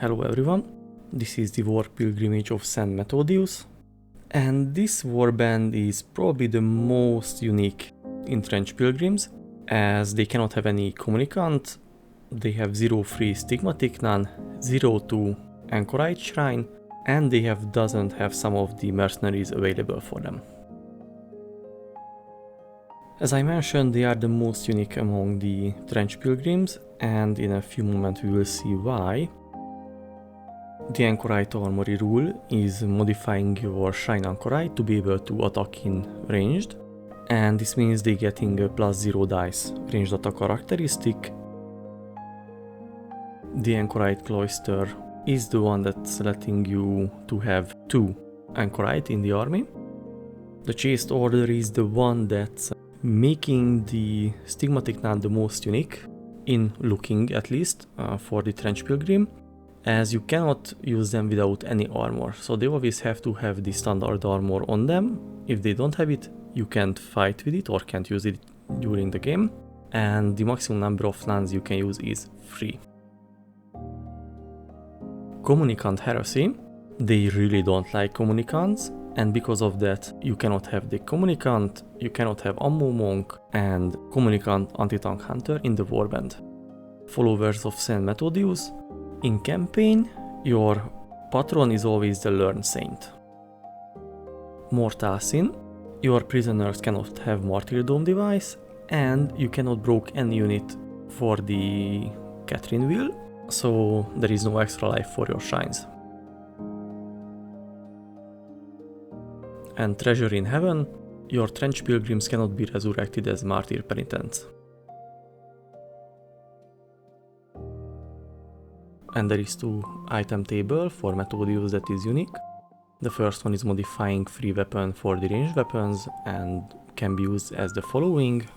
Hello everyone, this is the War Pilgrimage of St. Methodius, and this warband is probably the most unique in Trench Pilgrims, as they cannot have any communicant, they have 0 free stigmatic none, 0 to Anchorite shrine, and they doesn't have some of the mercenaries available for them. As I mentioned, they are the most unique among the Trench Pilgrims, and in a few moments we will see why. The Anchorite armory rule is modifying your Shrine Anchorite to be able to attack in ranged, and this means they getting a +0 dice ranged attack characteristic. The Anchorite Cloister is the one that's letting you to have 2 Anchorite in the army. The Chaste Order is the one that's making the Stigmatic Nun the most unique, in looking at least, for the Trench Pilgrim, as you cannot use them without any armor, so they always have to have the standard armor on them. If they don't have it, you can't fight with it or can't use it during the game, and the maximum number of lands you can use is 3. Communicant Heresy, they really don't like communicants, and because of that you cannot have the communicant, you cannot have ammo monk and communicant anti-tank hunter in the warband. Followers of St. Methodius, in campaign your patron is always the learned saint. Mortal Sin, your prisoners cannot have martyrdom device, and you cannot broke any unit for the Catherine wheel, so there is no extra life for your shrines. And Treasure in Heaven, your Trench Pilgrims cannot be resurrected as martyr penitents. And there is 2 item table for Methodius that is unique. The first one is modifying free weapon for the ranged weapons and can be used as the following.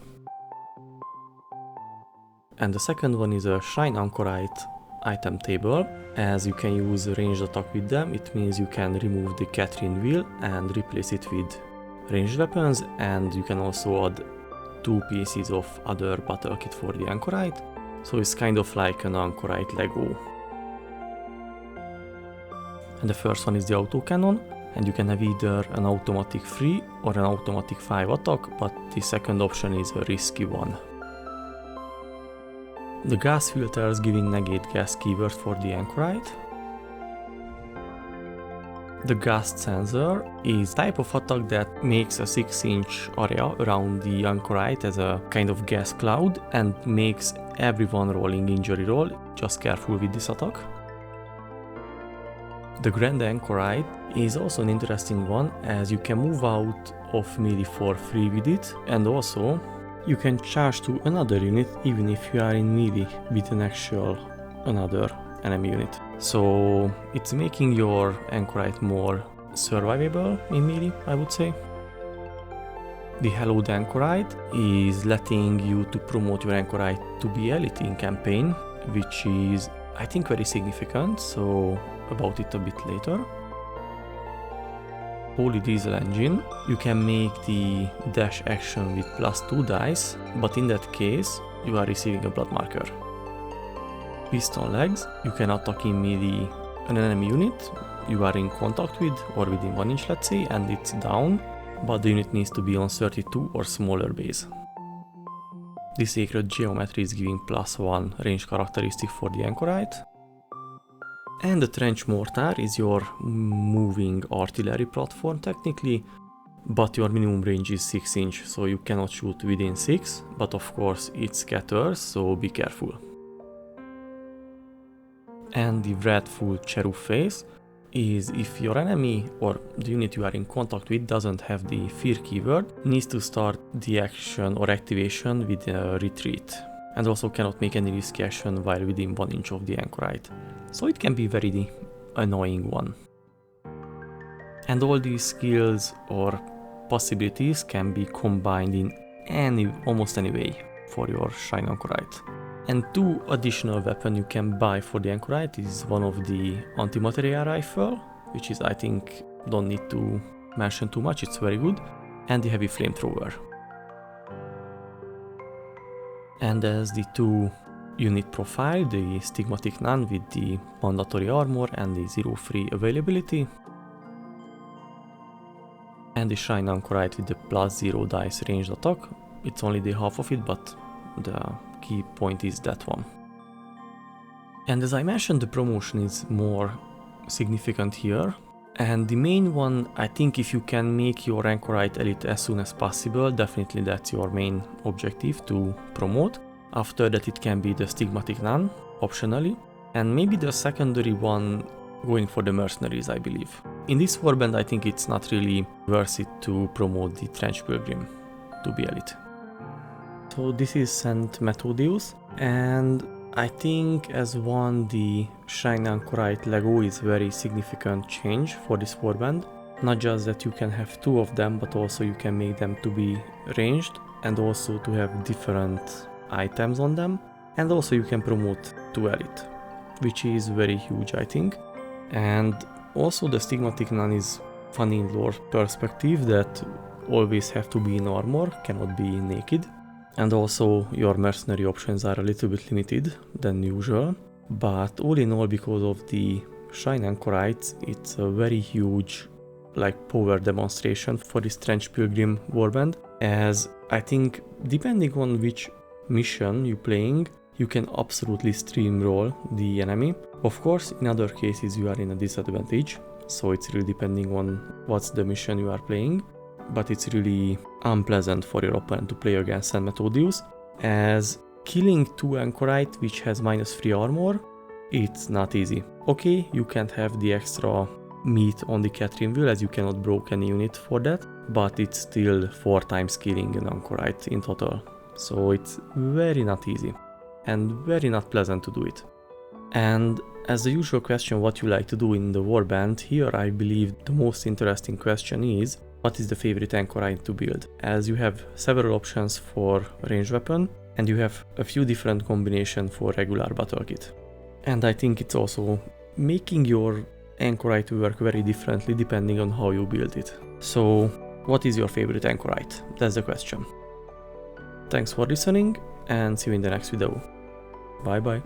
And the second one is a Shrine Anchorite item table, as you can use ranged attack with them. It means you can remove the Catherine wheel and replace it with ranged weapons, and you can also add 2 pieces of other battle kit for the Anchorite, so it's kind of like an Anchorite Lego. And the first one is the autocannon, and you can have either an automatic 3 or an automatic 5 attack, but the second option is a risky one. The gas filters giving negate gas keyword for the Anchorite. The Gust Sensor is type of attack that makes a 6-inch area around the Anchorite as a kind of gas cloud and makes everyone rolling injury roll. Just careful with this attack. The Grand Anchorite is also an interesting one, as you can move out of melee for free with it, and also you can charge to another unit even if you are in melee with an actual another enemy unit. So it's making your Anchorite more survivable in melee, I would say. The Hallowed Anchorite is letting you to promote your Anchorite to be elite in campaign, which is I think very significant, so about it a bit later. Holy Diesel Engine, you can make the dash action with +2 dice, but in that case you are receiving a blood marker. Piston Legs, you can attack in melee an enemy unit you are in contact with or within 1 inch, let's say, and it's down, but the unit needs to be on 32 or smaller base. The Sacred Geometry is giving +1 range characteristic for the Anchorite. And the Trench Mortar is your moving artillery platform technically, but your minimum range is 6 inch, so you cannot shoot within 6, but of course it scatters, so be careful. And the Wrathful Cherub Face is if your enemy or the unit you are in contact with doesn't have the fear keyword, needs to start the action or activation with a retreat, and also cannot make any risky action while within 1 inch of the Anchorite. So it can be very annoying one. And all these skills or possibilities can be combined in almost any way for your Shrine Anchorite. And 2 additional weapons you can buy for the Anchorite is one of the anti-material rifle, which is I think don't need to mention too much, it's very good, and the heavy flamethrower. And as the 2 unit profile, the Stigmatic Nun with the mandatory armor and the 0 free availability. And the Shrine Anchorite with the +0 dice ranged attack. It's only the half of it, but the key point is that one. And as I mentioned, the promotion is more significant here. And the main one, I think if you can make your Anchorite elite as soon as possible, definitely that's your main objective to promote. After that it can be the Stigmatic Nun, optionally. And maybe the secondary one going for the mercenaries, I believe. In this warband I think it's not really worth it to promote the Trench Pilgrim to be elite. So this is St. Methodius, and I think as one the Shrine Anchorite Lego is very significant change for this warband. Not just that you can have 2 of them, but also you can make them to be ranged and also to have different items on them, and also you can promote to elite, which is very huge I think. And also the Stigmatic Nun is funny in lore perspective that always have to be in armor, cannot be naked. And also your mercenary options are a little bit limited than usual. But all in all, because of the Shrine Anchorites, it's a very huge power demonstration for this Trench Pilgrim warband, as I think depending on which mission you're playing, you can absolutely streamroll the enemy. Of course, in other cases you are in a disadvantage, so it's really depending on what's the mission you are playing. But it's really unpleasant for your opponent to play against St. Methodius, as killing 2 Anchorite which has -3 armor, it's not easy. Okay, you can't have the extra meat on the Catherine wheel as you cannot broke any unit for that, but it's still 4 times killing an Anchorite in total. So it's very not easy and very not pleasant to do it. And as the usual question, what you like to do in the warband, here I believe the most interesting question is, what is the favorite Anchorite to build? As you have several options for ranged weapon, and you have a few different combinations for regular battle kit. And I think it's also making your Anchorite work very differently depending on how you build it. So, what is your favorite Anchorite? That's the question. Thanks for listening, and see you in the next video. Bye bye.